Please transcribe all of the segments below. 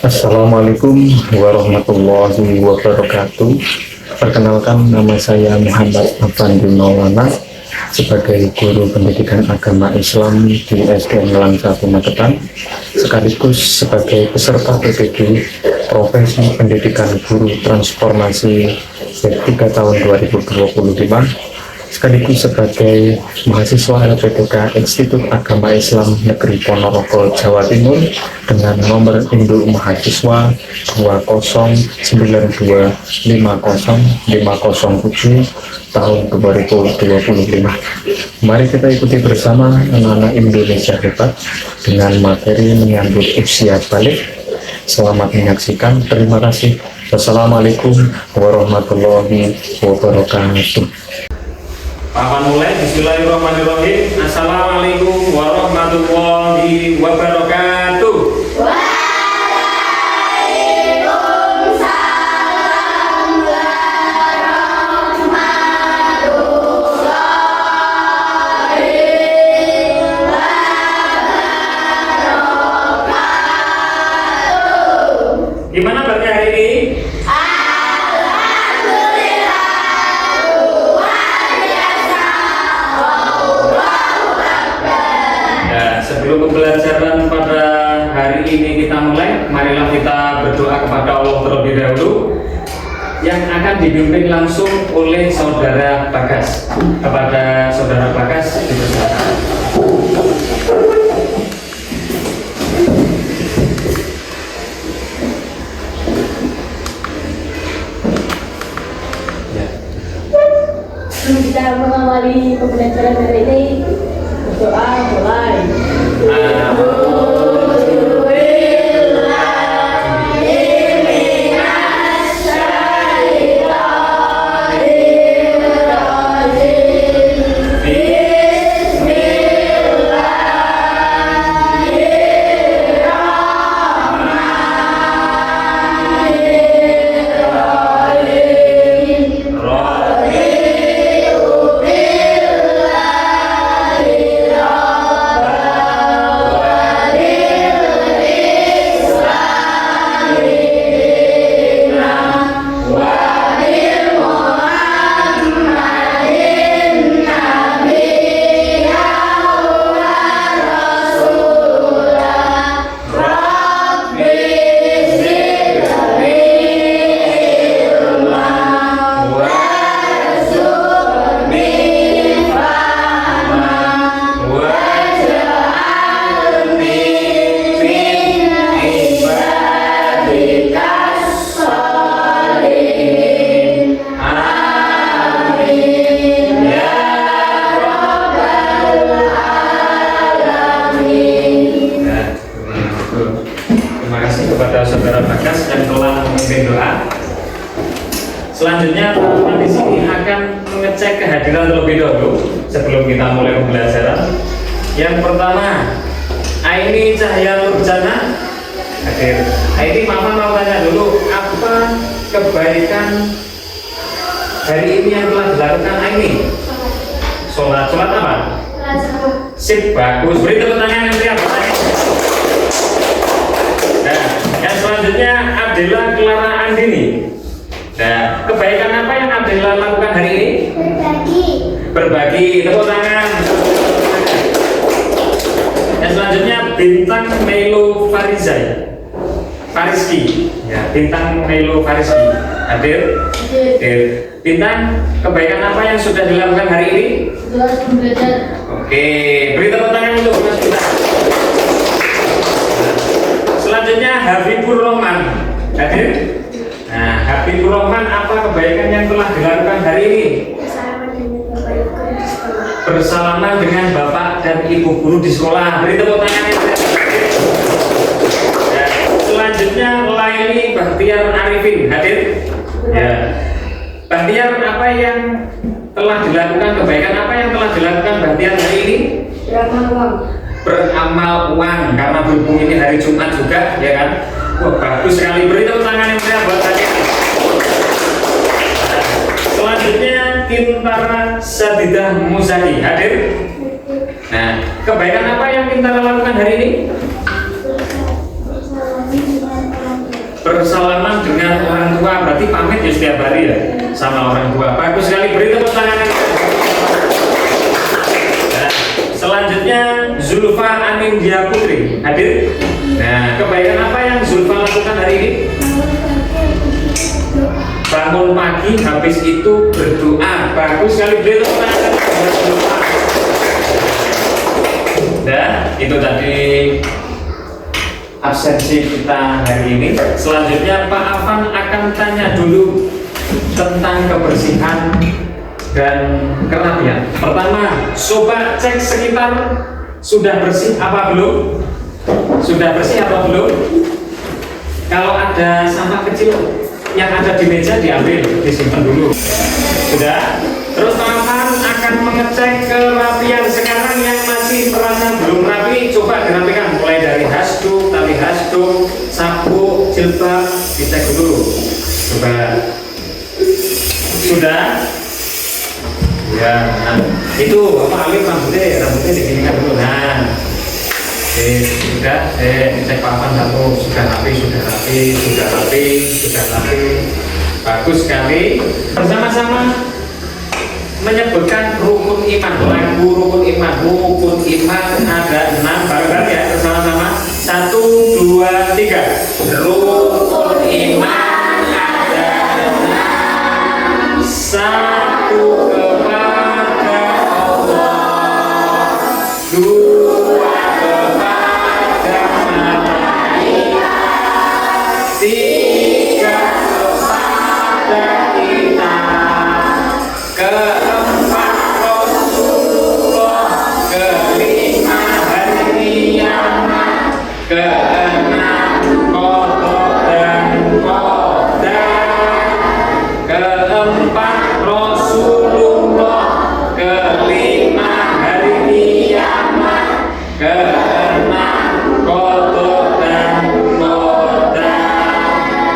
Assalamualaikum warahmatullahi wabarakatuh. Perkenalkan, nama saya Muhammad Afandi Maulana sebagai guru pendidikan agama Islam di SDN Nelang 1 Magetan, sekaligus sebagai peserta PPG Profesi Pendidikan Guru Transformasi 3 tahun 2025, sekaligus sebagai mahasiswa LPTK Institut Agama Islam Negeri Ponorogo, Jawa Timur dengan nomor induk mahasiswa 209250507 tahun 2025. Mari kita ikuti bersama anak-anak Indonesia hebat dengan materi menyambut usia balik. Selamat menyaksikan. Terima kasih. Wassalamualaikum warahmatullahi wabarakatuh. Papan mulai, bismillahirrahmanirrahim. Assalamualaikum warahmatullahi wabarakatuh. Waalaikumsalam warahmatullahi wabarakatuh. Gimana berarti hari ini? Sebelum pembelajaran pada hari ini kita mulai, marilah kita berdoa kepada Allah terlebih dahulu yang akan dipimpin langsung oleh saudara Bagas. Kepada saudara Bagas dipersilakan. Sebelum kita mengawali pembelajaran hari ini, berdoa mulai. Selanjutnya teman-teman di sini akan mengecek kehadiran terlebih dahulu sebelum kita mulai pembelajaran. Yang pertama, Aini Cahya Nurjana hadir. Aini, mama mau tanya dulu, apa kebaikan hari ini yang telah dilakukan Aini? Sholat apa? Sip, bagus. Beri tepuk tangan yang meriah. Nah, yang selanjutnya Adela Clara Andini. Nah, kebaikan apa yang Adela lakukan hari ini? Berbagi, tepuk tangan. Yang selanjutnya Bintang Melo Fariski. Ya, Bintang Melo Fariski. Hadir? Hadir. Bintang, kebaikan apa yang sudah dilakukan hari ini? Oke, beri tepuk tangan untuk Mas Bintang. Selanjutnya Habibur Rahman. Hadir? Nah, Habibur Rahman, apa kebaikan yang telah dilakukan hari ini? Bersalaman dengan bapak dan ibu guru di sekolah. Beri tepuk tangan. Ya. Selanjutnya Laili Bahtiar Arifin. Hadir? Ya. Bahtiar, apa yang telah dilakukan, kebaikan apa yang telah dilakukan Bahtiar hari ini? Beramal uang, karena berhubung ini hari Jumat juga, ya kan? Wah, bagus sekali. Beri tepuk tangan yang meriah buat saya. Selanjutnya Kintara Sadidah Muzaki. Hadir? Nah, kebaikan apa yang Kintara lakukan hari ini? bersalaman dengan orang tua, berarti pamit ya setiap hari ya sama orang tua. Bagus sekali, beri tepuk tangan. Nah, selanjutnya Zulfa Anindya Putri hadir. Nah, kebaikan apa yang Zulfa lakukan hari ini? Bangun pagi, habis itu berdoa. Bagus sekali, beri tepuk tangan. Nah, itu tadi absensi kita hari ini. Selanjutnya Pak Afan akan tanya dulu tentang kebersihan dan kerapian. Pertama, coba cek sekitar sudah bersih apa belum? Sudah bersih apa belum? Kalau ada sampah kecil yang ada di meja diambil, disimpan dulu. Sudah? Terus Pak Afan akan mengecek kerapian. Sekarang yang masih merasa belum rapi, coba dirapikan. Mulai dari hasdu, tali hasdu, sapu, jilbab, dicek dulu. Coba. Sudah? Ya, nah, itu apa Alif rambutnya diginikan dulu. Nah, sudah, cek Pak Afan satu, sudah rapi. Bagus sekali. Bersama-sama menyebutkan rukun iman. Lagu rukun iman ada 6. Bareng-bareng ya, bersama-sama. 1, 2, 3. Rukun iman ada 6. 1 kepada Allah, 2 kepada malaikat, 3 kepada kita, keempat Rasulullah, kelima hari kiamat, keenam qada dan qadar, keempat Rasulullah, kelima hari kiamat, keenam qada dan qadar.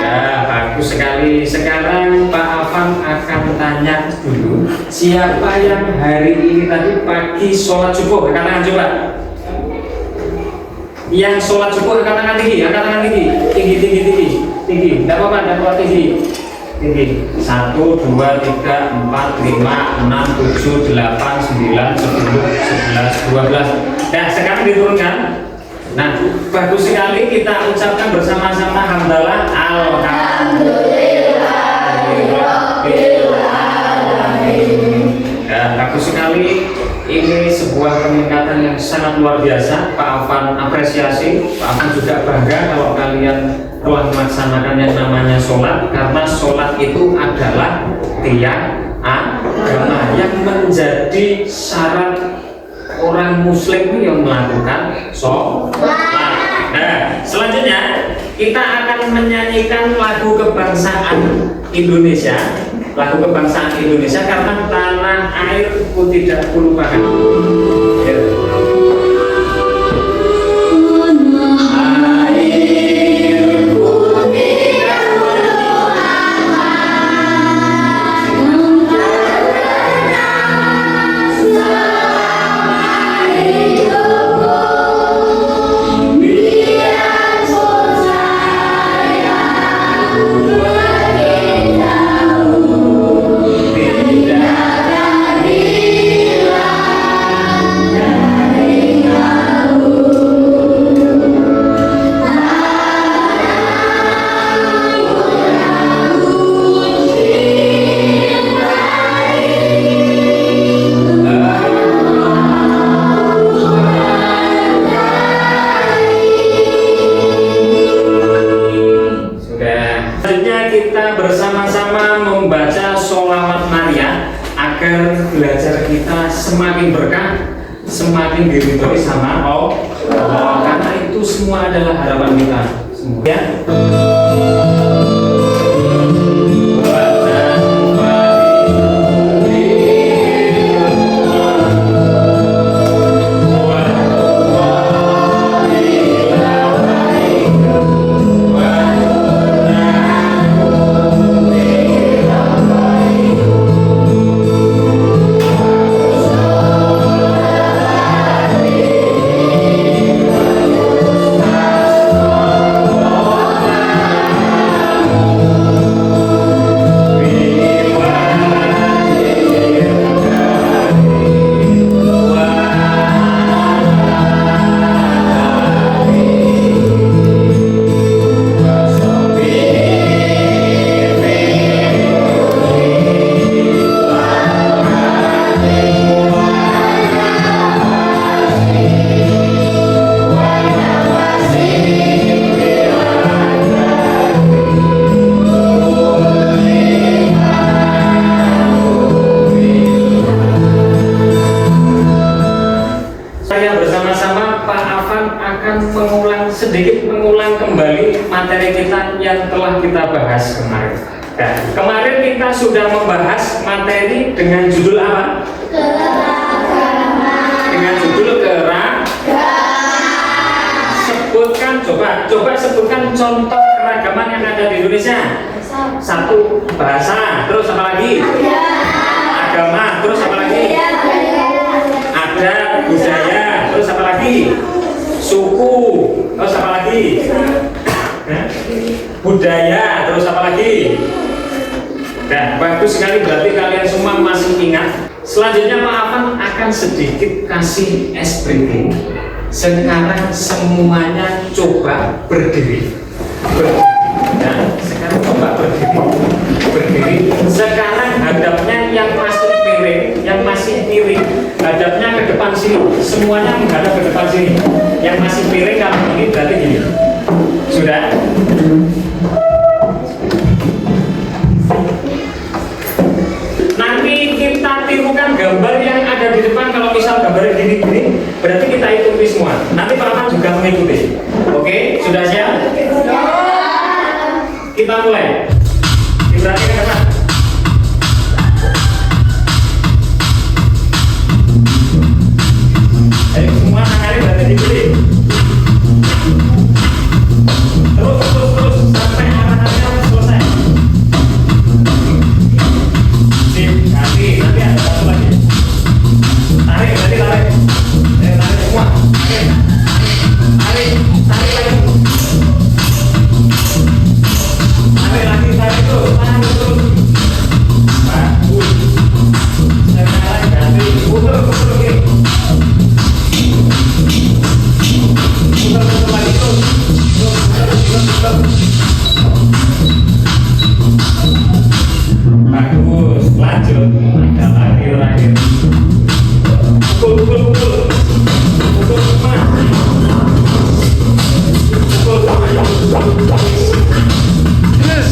Ya, bagus sekali. Sekarang Pak Afan akan tanya dulu, siapa yang hari ini tadi pagi sholat subuh? Angkat tangan coba. Yang sholat subuh angkat tangan tinggi, tinggi. Tidak apa-apa, tinggi. 1, 2, 3, 4, 5, 6, 7, 8, 9, 10, 11, 12. Nah, sekarang diturunkan. Nah, bagus sekali, kita ucapkan bersama-sama hamdalah alhamdulillahirrahmanirrahim. Ya, bagus sekali. Ini sebuah peningkatan yang sangat luar biasa. Pak Afan apresiasi, Pak Afan juga bangga kalau kalian telah melaksanakan yang namanya sholat, karena sholat itu adalah tiang agama yang menjadi syarat orang muslim yang melakukan sholat. Nah, selanjutnya kita akan menyanyikan lagu kebangsaan Indonesia. Lagu kebangsaan Indonesia, karena tanah airku tidak kulupakan. Ya. Kita bersama-sama membaca sholawat Maria agar belajar kita semakin berkah, semakin diridhoi sama Allah, karena itu semua adalah harapan kita semua. Ya. sedikit mengulang kembali materi kita yang telah kita bahas kemarin. Nah, kemarin kita sudah membahas materi dengan judul apa? Dengan judul sebutkan, coba sebutkan contoh keragaman yang ada di Indonesia. Satu, bahasa, terus apa lagi? Agama, terus apa lagi? Adat, budaya, terus apa lagi? Suku, terus apa lagi? Budaya, terus apa lagi? Nah, bagus sekali, berarti kalian semua masih ingat. Selanjutnya Pak Afan akan sedikit kasih es briefing. Sekarang semuanya coba berdiri. Nah, sekarang coba berdiri. Sekarang hadapnya yang masih miring, hadapnya ke depan sini. Semuanya menghadap ke depan sini. Yang masih miring kalau ini berarti gini. Sudah? Nanti kita tirukan gambar yang ada di depan. Kalau misal gambarnya gini-gini, berarti kita ikuti semua. Nanti Pak Afan juga mengikuti. Oke, sudah siap? Kita mulai. Diperhatikan depan. Jadi semua tangannya berarti dipilih. Terus sampai arahnya selesai. Sip, nanti ada satu lagi. Tarik semua. Tarik lagi. Tarik terus. Bagus. Sekarang ganti putar kiri. Putar lagi terus. Putar. Bagus. Lanjut. Ada lagi terakhir. Pukul semua. Yes.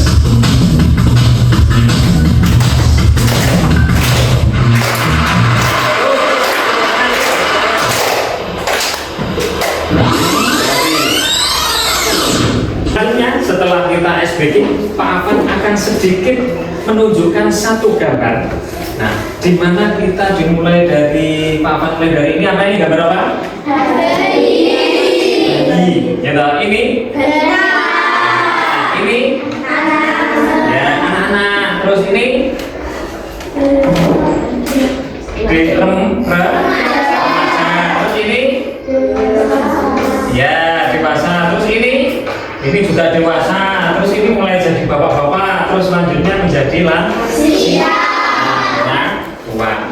Setelah kita SBK, Pak Afan akan sedikit menunjukkan satu gambar. Nah, di mana kita dimulai dari Pak Afan mulai dari ini apa ini gambar apa? Ya toh, ini? Ini? Ya, anak-anak. Terus ini? Terus ini? Ya, dewasa. Terus ini? Ini juga dewasa. Terus ini mulai jadi bapak-bapak. Terus selanjutnya menjadi lansia.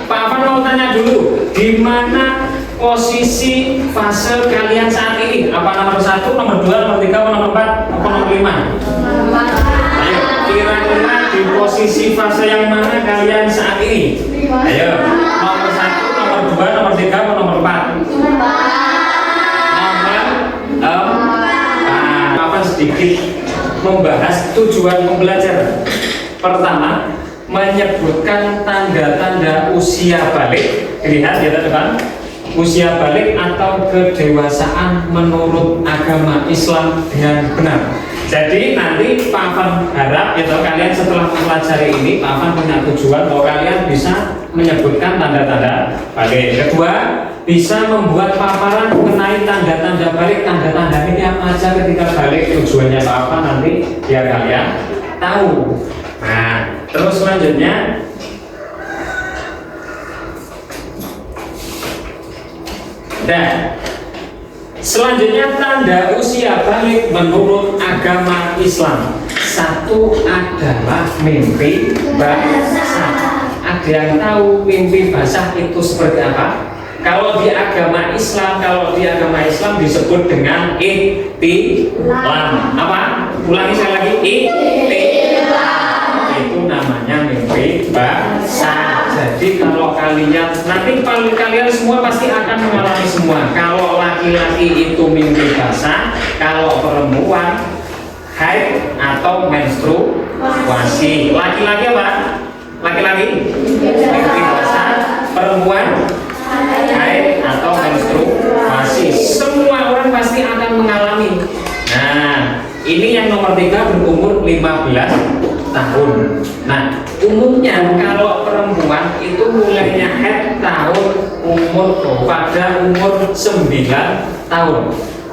Pak Afan mau tanya dulu, di mana posisi fase kalian saat ini? Apa nomor 1, nomor 2, nomor 3, nomor 4, atau nomor 5? Ayo, kira-kira di posisi fase yang mana kalian saat ini? Ayo, nomor 1, nomor 2, nomor 3, atau nomor 4? Apa sedikit membahas tujuan pembelajaran. Pertama, menyebutkan tanda-tanda usia balik. Lihat ya teman-teman, usia balik atau kedewasaan menurut agama Islam dengan benar. Jadi nanti Pak Afan harap ya kalian setelah mempelajari ini, Pak Afan punya tujuan bahwa kalian bisa menyebutkan tanda-tanda balik. Kedua, bisa membuat paparan mengenai tanda-tanda balik. Tanda-tanda ini apa aja ketika balik, tujuannya Pak Afan nanti biar kalian tahu. Nah, terus selanjutnya selanjutnya tanda usia balik menurut agama Islam. Satu adalah mimpi basah. Ada yang tahu mimpi basah itu seperti apa? Kalau di agama Islam disebut dengan ihtilam. Apa? Ulangi sekali lagi, ihtilam. Itu namanya mimpi basah. Jadi kalau kalian kalian semua pasti akan mengalami semua. Kalau laki-laki itu mimpi basah, kalau perempuan haid atau menstruasi. Laki-laki apa? Laki-laki mimpi basah, perempuan haid atau menstruasi. Semua orang pasti akan mengalami. Ini yang nomor 3 berumur 15 tahun. Nah, umumnya kalau perempuan itu mulainya haid pada umur 9 tahun.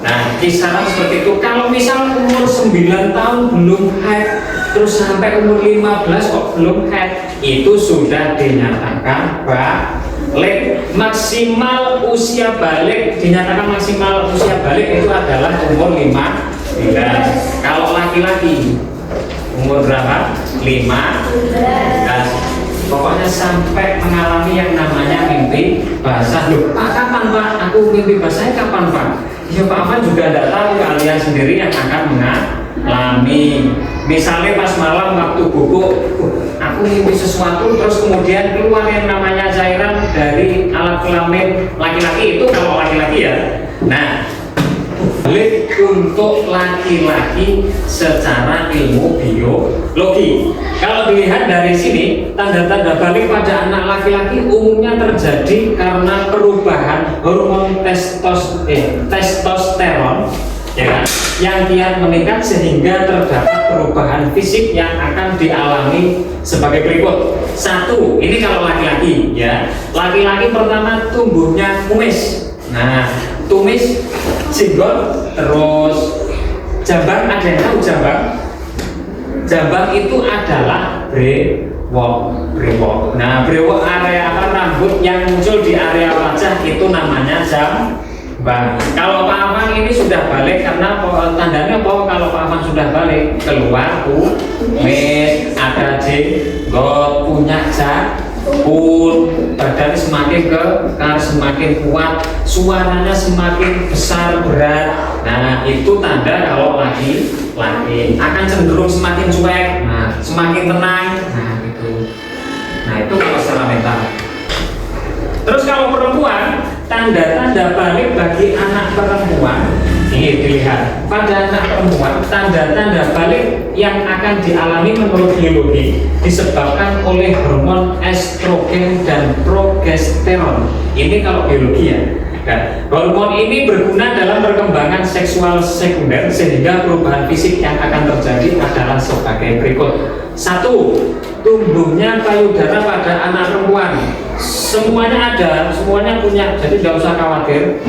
Nah, kisaran seperti itu. Kalau misal umur 9 tahun belum haid, terus sampai umur 15 kok belum haid, itu sudah dinyatakan balik. Maksimal usia balik, dinyatakan maksimal usia balik itu adalah umur 15. Kalau laki-laki umur berapa? 15. Pokoknya sampai mengalami yang namanya mimpi basah. Loh, Pak, kapan Pak? Aku mimpi basahnya kapan Pak? Ya Pak Afan juga tidak tahu, kalian sendiri yang akan mengalami. Misalnya pas malam waktu bubuk, aku mimpi sesuatu, terus kemudian keluar yang namanya cairan dari alat kelamin laki-laki, itu kalau laki-laki ya. Nah, balik untuk laki-laki secara ilmu biologi. Kalau dilihat dari sini, tanda-tanda balik pada anak laki-laki umumnya terjadi karena perubahan hormon testosteron, ya kan, yang kian meningkat sehingga terdapat perubahan fisik yang akan dialami sebagai berikut. 1, ini kalau laki-laki ya. Laki-laki pertama tumbuhnya kumis. Nah, tumis, jenggot, terus jambang. Ada yang tahu jambang? Jambang itu adalah brewok. Nah, brewok area rambut yang muncul di area wajah itu namanya jambang. Kalau Pak Afan ini sudah balik, karena tandanya apa? Kalau Pak Afan sudah balik, keluar kumis, ada jenggot, punya badan semakin kekar, semakin kuat, suaranya semakin besar, berat. Nah, itu tanda kalau laki-laki akan cenderung semakin cuek, nah, semakin tenang. Nah, gitu. Nah, itu kalau secara mental. Terus kalau perempuan, tanda-tanda balik bagi anak perempuan ini dilihat pada anak perempuan, tanda-tanda balik yang akan dialami menurut biologi disebabkan oleh hormon estrogen dan progesteron. Ini kalau biologi ya. Dan hormon ini berguna dalam perkembangan seksual sekunder, sehingga perubahan fisik yang akan terjadi adalah sebagai berikut. 1. Tumbuhnya payudara pada anak perempuan. Semuanya ada, semuanya punya, jadi tidak usah khawatir.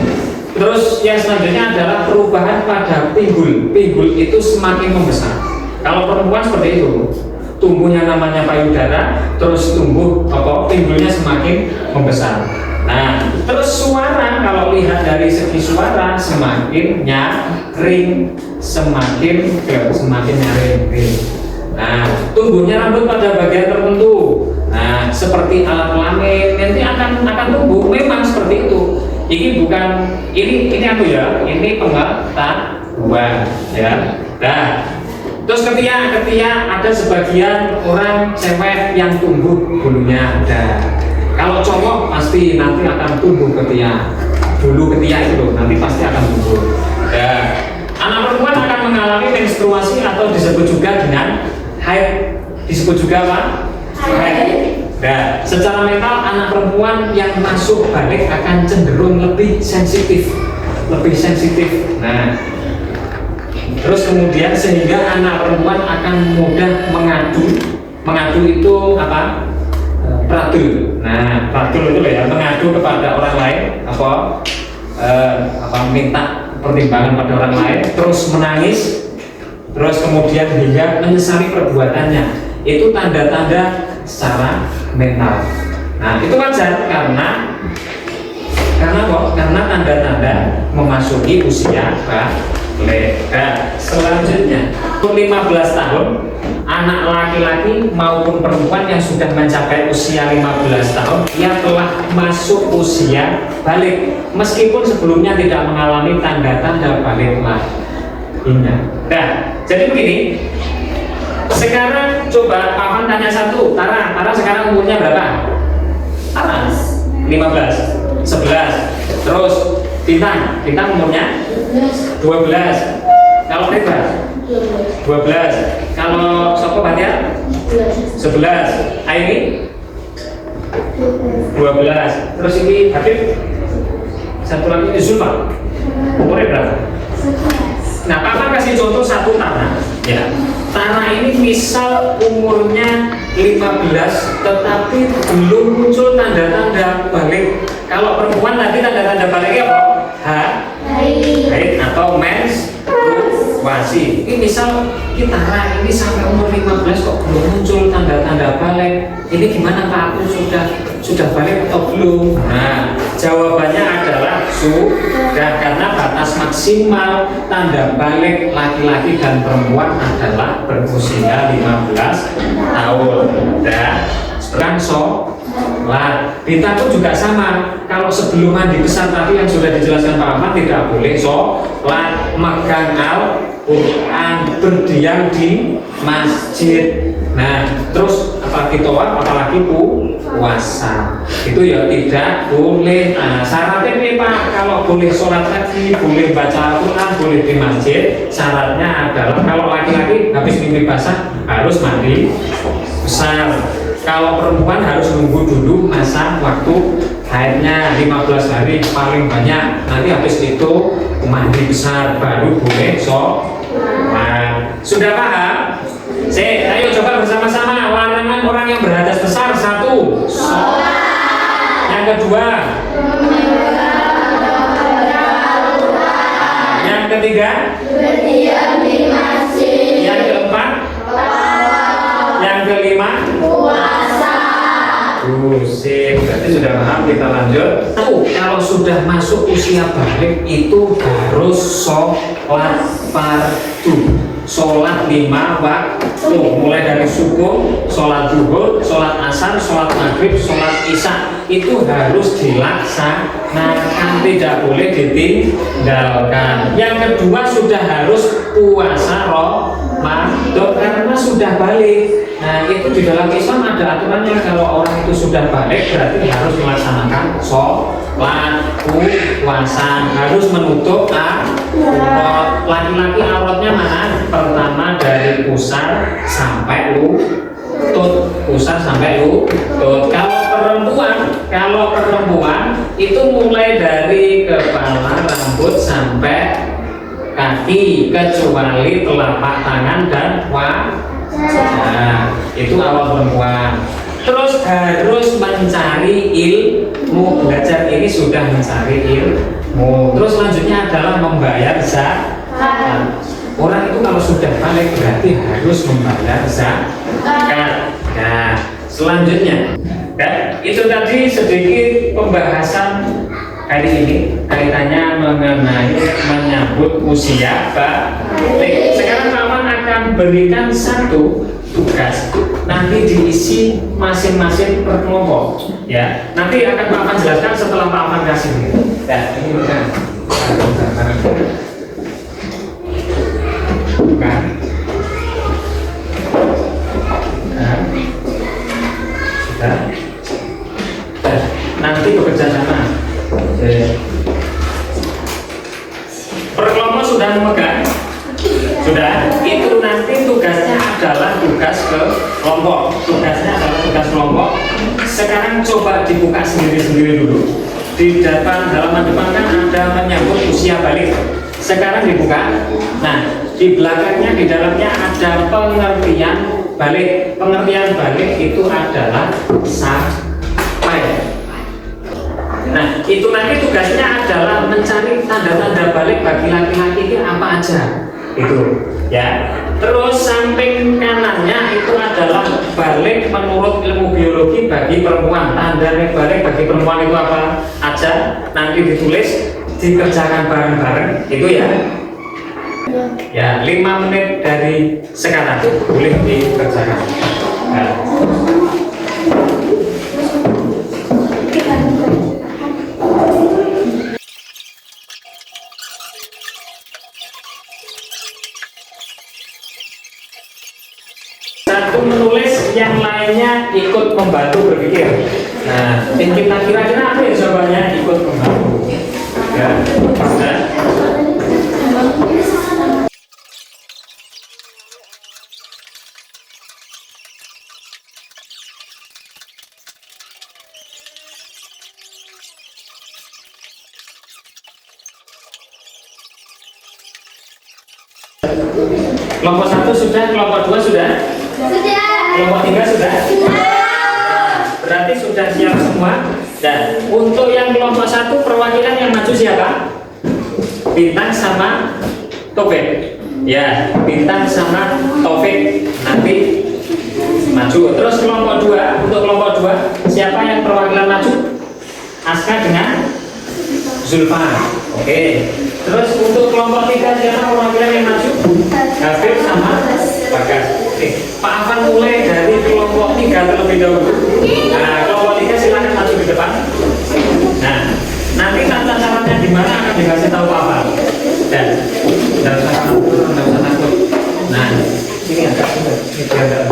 Terus yang selanjutnya adalah perubahan pada pinggul. Pinggul itu semakin membesar. Kalau perempuan seperti itu, tumbuhnya namanya payudara, terus tumbuh pinggulnya semakin membesar. Nah, terus suara, kalau lihat dari segi suara semakin nyaring, semakin nyaring. Nah, tumbuhnya rambut pada bagian tertentu. Nah, seperti alat kelamin nanti akan tumbuh, memang seperti itu. Ini bukan ini aku ya, ini pengetahuan ya. Nah, terus ketiak ada sebagian orang cewek yang tumbuh bulunya ada. Kalau cowok pasti nanti akan tumbuh ketiak. Bulu ketiak itu nanti pasti akan tumbuh. Nah, anak perempuan akan mengalami menstruasi atau disebut juga dengan haid. Disebut juga apa? Haid. Nah, secara mental anak perempuan yang masuk balik akan cenderung lebih sensitif. Nah, terus kemudian sehingga anak perempuan akan mudah mengadu itu apa? Pradul. Nah, pradul itu ya, mengadu kepada orang lain, minta pertimbangan pada orang lain, terus menangis, terus kemudian hingga menyesali perbuatannya. Itu tanda-tanda secara mental. Nah, itu wajar karena tanda-tanda memasuki usia balik. Selanjutnya, 15 tahun, anak laki-laki maupun perempuan yang sudah mencapai usia 15 tahun, ia telah masuk usia balik, meskipun sebelumnya tidak mengalami tanda-tanda balik lainnya. Nah, jadi begini. Sekarang coba Pak Afan tanya satu, Tara sekarang umurnya berapa? Tara 15, 11. Terus Bintang umurnya 12. Kalau Reba 12. Kalau Sopo Batia 11. Aini 12. Terus ini Habib satu lagi Zulfa umurnya berapa? Nah, Papa kasih contoh satu tanah. Ya, tanah ini misal umurnya 15, tetapi belum muncul tanda-tanda balik. Kalau perempuan tadi tanda-tanda baliknya apa? Haid atau menstruasi. Ini misal kita tanah ini sampai umur 15 kok belum muncul tanda-tanda balik. Ini gimana Pak? Aku sudah balik atau belum? Nah, jawabannya adalah sudah, karena batas maksimal tanda balik laki-laki dan perempuan adalah berusia 15 tahun. Dan sekarang sholat kita pun juga sama. Kalau sebelum mandi besar tadi yang sudah dijelaskan Pak Ahmad, tidak boleh sholat, megang Al-Quran, berdiam di masjid. Nah, terus apalagi tawaf, apalagi puasa, itu ya tidak boleh. Nah, syaratnya nih Pak, kalau boleh sholat lagi, boleh baca Al-Quran, boleh di masjid, syaratnya adalah kalau laki-laki habis mimpi basah harus mandi besar. Kalau perempuan harus nunggu dulu masa waktu haidnya 15 hari paling banyak. Nanti habis itu mandi besar baru boleh sholat. Sudah paham? Ayo coba bersama-sama. Larangan orang yang berhadas besar. 1, sholat. Yang kedua, yang ketiga, berdiam di masjid. Yang keempat, yang kelima, puasa. Sip, berarti sudah paham, kita lanjut. Kalau sudah masuk usia balik itu harus sholat fardu. Sholat 5 waktu, mulai dari subuh, sholat zuhur, sholat asar, sholat maghrib, sholat isya, itu harus dilaksanakan, tidak boleh ditinggalkan. Yang kedua, sudah harus puasa Ramadan karena sudah balik. Nah, itu di dalam Islam ada aturannya. Kalau orang itu sudah balik berarti harus melaksanakan sholat, puasa, harus menutup aurat. Laki-laki auratnya mana? Pertama dari pusar sampai lutut, pusar sampai lutut. Kalau perempuan itu mulai dari kepala rambut sampai kaki kecuali telapak tangan dan wajah. Itu awal perempuan. Terus harus mencari ilmu, belajar ini sudah mencari ilmu. Terus selanjutnya adalah membayar zakat. Orang itu kalau sudah balik berarti harus membayar zakat. Nah, selanjutnya, itu tadi sedikit pembahasan hari ini kaitannya mengenai menyambut usia balik. Sekarang Paman akan berikan satu tugas, nanti diisi masing-masing per kelompok. Ya, nanti akan Paman jelaskan setelah Paman kasih. Ya, ini bukan. Nanti bekerja sama. Per kelompok sudah memegang? Sudah. Itu nanti tugasnya adalah tugas ke kelompok. Tugasnya adalah tugas kelompok. Sekarang coba dibuka sendiri-sendiri dulu. Di halaman depan kan ada menyambut usia balik. Sekarang dibuka. Nah, di belakangnya di dalamnya ada pengertian balik. Pengertian balik itu adalah sampai. Nah, itu nanti tugasnya adalah mencari tanda-tanda balik bagi laki-laki ini apa aja. Itu, ya. Terus samping kanannya itu adalah balik menurut ilmu biologi bagi perempuan. Tanda balik bagi perempuan itu apa aja? Nanti ditulis, dikerjakan bareng-bareng. Itu ya. Ya, 5 menit dari sekarang boleh dikerjakan. Nah. Satu menulis, yang lainnya ikut membantu berpikir. Nah, kita kira-kira apa ya jawabannya ikut membantu? Ya, nah. Kelompok 1 sudah, kelompok 2 sudah? Kelompok 3 sudah? Berarti sudah siap semua. Dan untuk yang kelompok 1 perwakilan yang maju siapa? Bintang sama Taufik. Ya, Bintang sama Taufik nanti maju. Terus kelompok 2, untuk kelompok 2 siapa yang perwakilan maju? Aska dengan Zulfa. Oke. Terus untuk kelompok 3 siapa perwakilan yang maju? Habib sama Bagas. Oke. Pak Afan mulai dari kelompok 3 terlebih dahulu. Nah, kelompok 3 silakan maju ke depan. Nah, nanti tata caranya gimana akan dikasih tahu Pak Afan. Dan tidak usah takut. Nah, ini agak sulit. Ini biar agak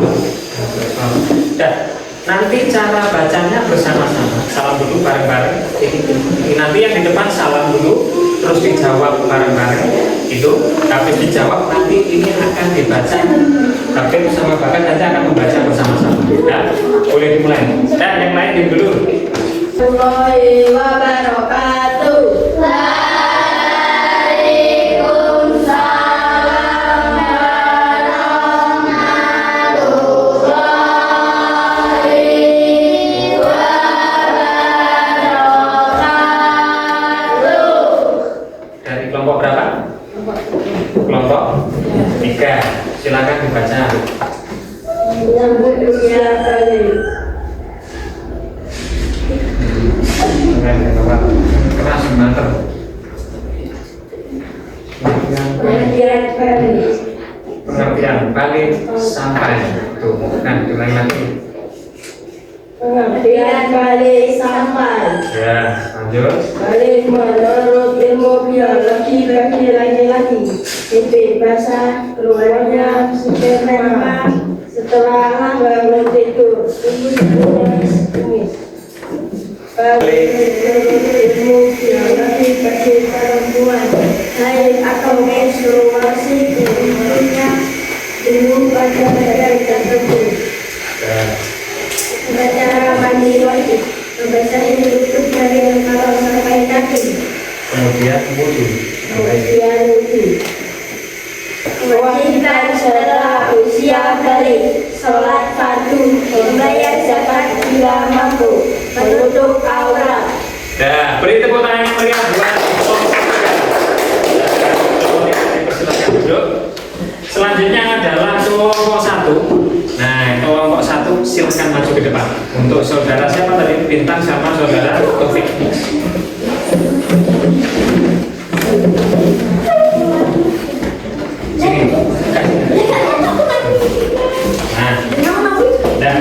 dan nanti cara bacanya bersama-sama. Salam dulu bareng-bareng. Nanti yang di depan salam dulu, terus dijawab bareng-bareng. Itu habis dijawab nanti ini akan dibaca. Habib sama Bagas nanti akan membaca bersama-sama. Dan boleh dimulai. Dan yang lain di dulu. Warahmatullahi wabarakatuh. Dari kelompok berapa? Kelompok 3. Silakan dibaca. Menyambut usia kali. Keras banget. Pengertian kali. Pengertian balik sampai. Tuh, kan diulangi lagi. Pengertian kali sampai. Ya, lanjut. Balik menurut ilmu biologi bagi laki-laki. Kebebasan keluarnya sperma setelah bangun tidur. Tumis. Balik menurut ilmu biologi bagi perempuan. Haid atau menstruasi dimulainya dulu pada badan tersebut. Ya. Cara mandi wajib. Membaca ini untuk dari kalau sampai kaki. Kemudian wudhu. Kemudian wudhu. Kewajiban setelah usia balik, sholat fardu, membayar zakat bila mampu, menutup aurat. Nah, beri tepuk tangan yang meriah buat silakan duduk. Selanjutnya adalah kelompok 1. Nah, kelompok 1 silakan maju ke depan. Untuk saudara siapa tadi? Bintang sama saudara Taufik. Sini. Nah, dan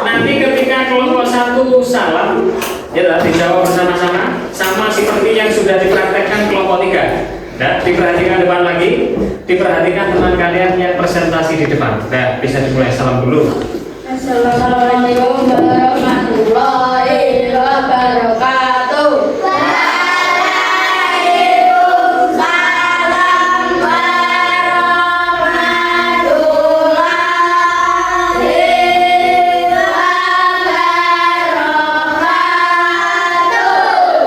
nanti ketika kelompok 1 salam, ya dijawab bersama-sama, sama seperti yang sudah dipraktekkan kelompok 3. Nah, diperhatikan depan lagi, diperhatikan teman kalian yang presentasi di depan. Nah, bisa dimulai salam dulu. Assalamualaikum warahmatullahi wabarakatuh.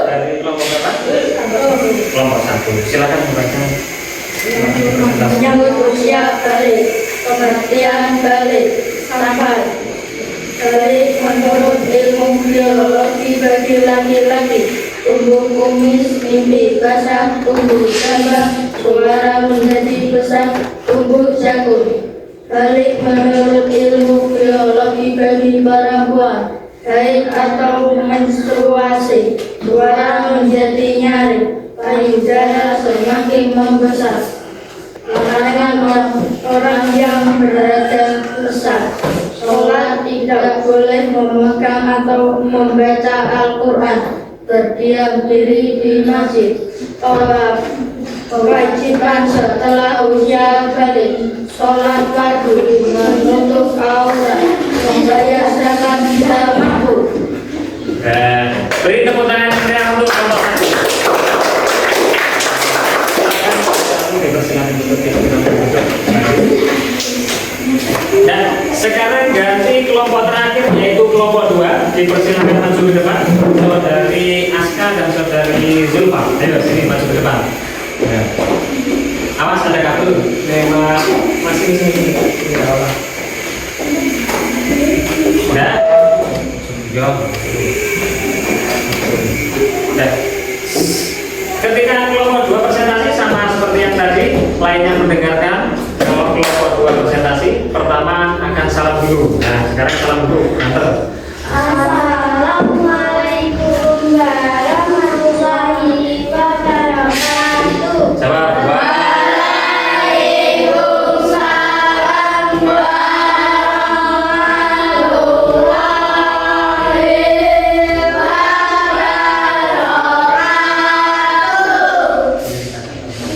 Dari kelompok berapa? Kelompok 1. Silakan membaca. Menyambut usia balik, pengertian balik, sampai balik menurut ilmu biologi bagi laki-laki, tumbuh kumis, mimpi basah, tumbuh cabang, suara menjadi besar, tumbuh jagung. Balik menurut ilmu biologi bagi perempuan, haid atau menstruasi, suara menjadi nyaring, payudara semakin membesar. Larangan orang yang berada besar. Sholat tidak boleh memegang atau membaca Al-Quran. Berdiam diri di masjid. Kewajiban setelah usia balik. Sholat fardu, menutup aurat, membayar zakat bila mampu. Beri tepuk tangan yang meriah untuk kelompok 1. Dan sekarang ganti kelompok terakhir yaitu kelompok 2. Dipersilakan maju ke depan. Saudari Aska dan saudari Zulfa. Ayo sini maju ke depan. Ya. Awas ada kabel. Masih sini. Ya Allah. Udah. Ya. Udah. Ketika kelompok 2 presentasi sama seperti yang tadi, lainnya mendengarkan. Kalau kelompok 2 presentasi, pertama akan salam dulu. Nah, sekarang salam dulu. Nanti. Assalamualaikum warahmatullahi wabarakatuh. Jawab. Waalaikumsalam warahmatullahi wabarakatuh.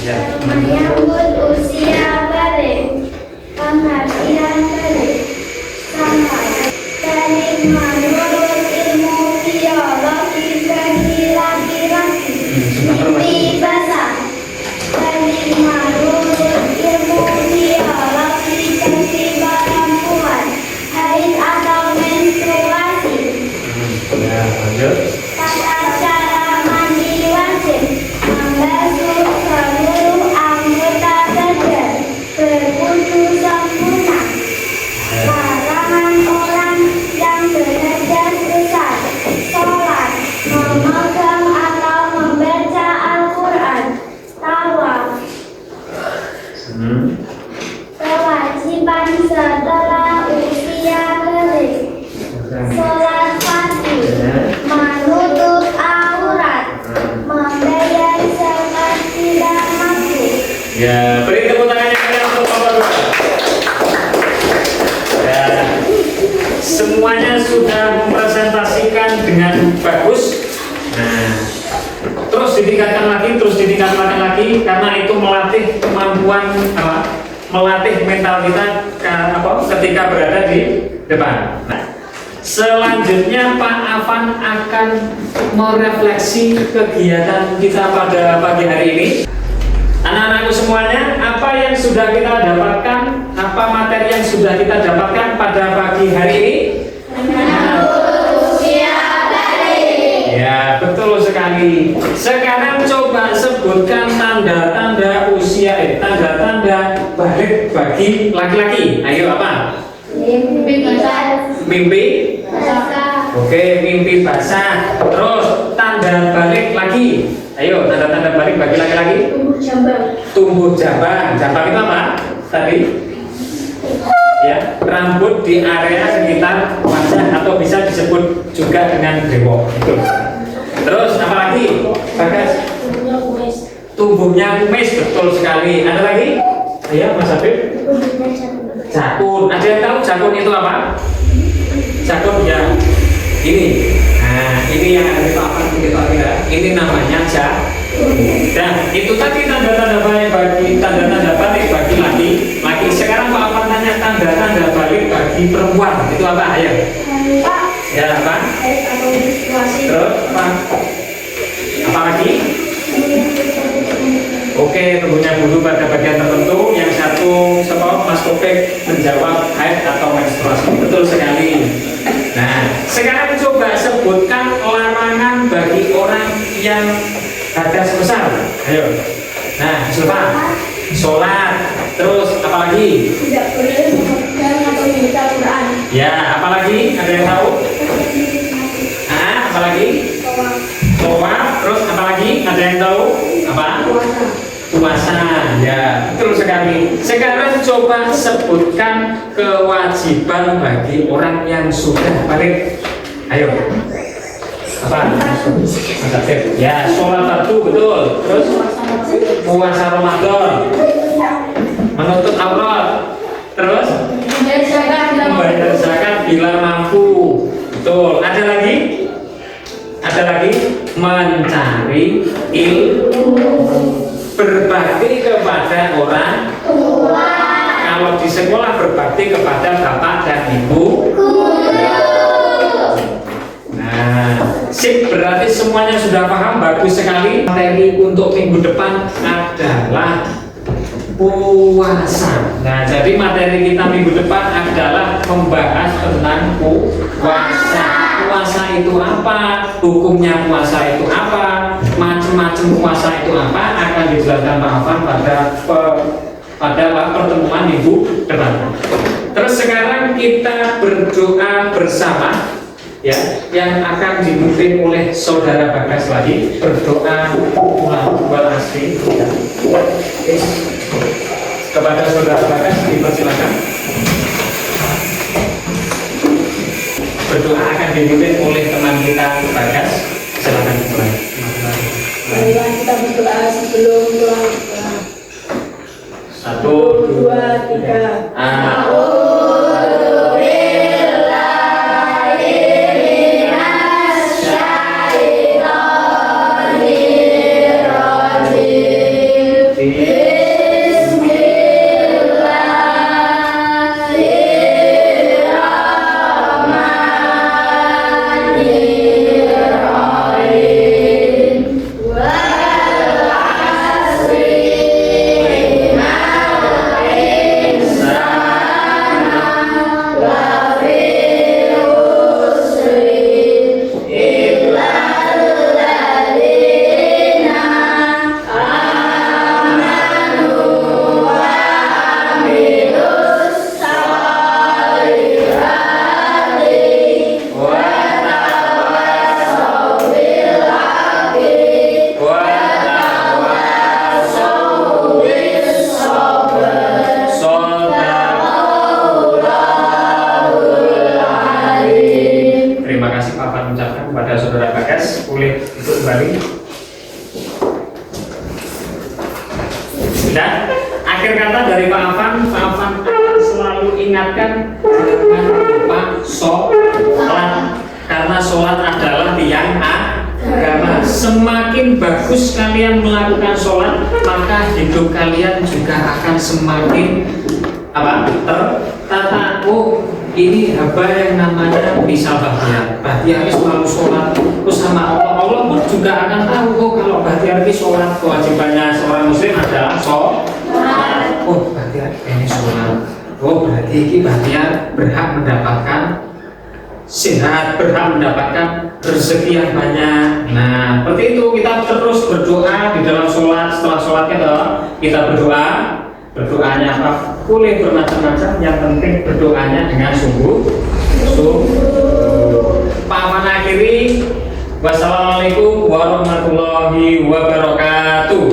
Ya. Menyambut usia balik, pengertian balik, sampai dari menurut ilmu biologi bagi laki-laki, mimpi basah. Dari menurut ilmu biologi bagi perempuan, haid atau menstruasi. Ya, lanjut. Tata cara mandi wajib, membasuh seluruh anggota badan, berwudu sempurna. Larangan orang yang berhadas besar, sholat, memegang atau membaca Al-Quran, tawaf. Kewajiban setelah usia balik, sholat fardu, menutup aurat, membayar zakat tidak mampu. Ya, beri tepuk tangan yang meriah untuk Bapak Dua. Ya, semuanya sudah mempresentasikan dengan bagus. Nah, terus ditingkatkan lagi, karena itu melatih kemampuan melatih mental kita ketika berada di depan. Nah, selanjutnya Pak Afan akan merefleksi kegiatan kita pada pagi hari ini. Anak-anakku semuanya, apa yang sudah kita dapatkan, apa materi yang sudah kita dapatkan pada pagi hari ini? Usia balik. Ya, betul sekali. Sekarang coba sebutkan tanda-tanda tanda-tanda balik bagi laki-laki. Ayo apa? Mimpi basah. Mimpi? Oke, mimpi basah. Terus tanda balik lagi. Ayo, tanda-tanda balik bagi laki-laki. Tumbuh jambang. Tumbuh jambang. Jambang itu apa? Tadi? Ya, rambut di area sekitar wajah atau bisa disebut juga dengan brewok. Gitu. Terus apa lagi? Bagas. Tumbuhnya kumis. Tumbuhnya kumis, betul sekali. Ada lagi? Ayo, Mas Habib. Tumbuhnya jakun. Jakun. Ada yang tahu jakun itu apa? Jakun ya. Ini. Nah, ini yang ada di papan kita. Ini namanya jakun. Nah, itu tadi tanda-tanda balik bagi laki. Sekarang Pak Afan tanya tanda-tanda balik bagi perempuan. Itu apa? Ayo. Pak. Ya, apa? Haid atau menstruasi. Terus apa? Apa lagi? Oke, tubuhnya bulu pada bagian tertentu. Yang satu, Mas Topik menjawab haid atau menstruasi. Betul sekali. Nah, sekarang coba sebutkan larangan bagi orang yang hadas besar. Ayo. Nah, sholat. Terus apa lagi? Tidak boleh memegang atau membaca Al-Quran. Ya, apa lagi? Ada yang tahu? Apa lagi? Tawaf. Terus apa lagi? Ada yang tahu? Apa? Puasa. Ya, betul sekali. Sekarang coba sebutkan kewajiban bagi orang yang sudah balik. Ayo. Apa? Ya, sholat fardu, betul. Terus puasa Ramadan, menutup aurat. Terus membayar zakat bila mampu. Betul. Ada lagi? Mencari ilmu, berbakti kepada orang tua. Kalau di sekolah berbakti kepada bapak dan ibu. Nah, sip, berarti semuanya sudah paham, bagus sekali. Materi untuk minggu depan adalah puasa. Nah, jadi materi kita minggu depan adalah membahas tentang puasa. Puasa itu apa? Hukumnya puasa itu apa? Macam-macam puasa itu apa? Akan dijelaskan Pak Afan pada pada pertemuan minggu depan. Terus sekarang kita berdoa bersama ya, yang akan dipimpin oleh saudara Bagas lagi. Berdoa wal asri ya. Kepada saudara Bagas dipersilakan. Berdoa akan dipimpin oleh teman kita Bagas. Silakan dimulai. Marilah kita berdoa sebelum doa. 1, 2, 3. Terima kasih Pak Afan ucapkan kepada saudara Bagas. Boleh ikut kembali. Dan akhir kata dari Pak Afan akan selalu ingatkan jangan lupa sholat, karena sholat adalah tiang agama. Semakin bagus kalian melakukan sholat, maka hidup kalian juga akan semakin tertata. Oh, ini haba yang namanya bisa Bahtiar selalu sholat. Terus sama Allah pun juga akan tahu, oh kalau Bahtiar ini sholat, kewajibannya seorang muslim adalah sholat. Oh, Bahtiar ini sholat. Oh, berarti ini Bahtiar berhak mendapatkan sehat, berhak mendapatkan rezeki yang banyak. Nah, seperti itu kita terus berdoa di dalam sholat. Setelah sholat kita berdoa. Berdoanya apa? Boleh bermacam-macam, yang penting berdoanya dengan sungguh. Pak Afan akhiri, wassalamualaikum warahmatullahi wabarakatuh.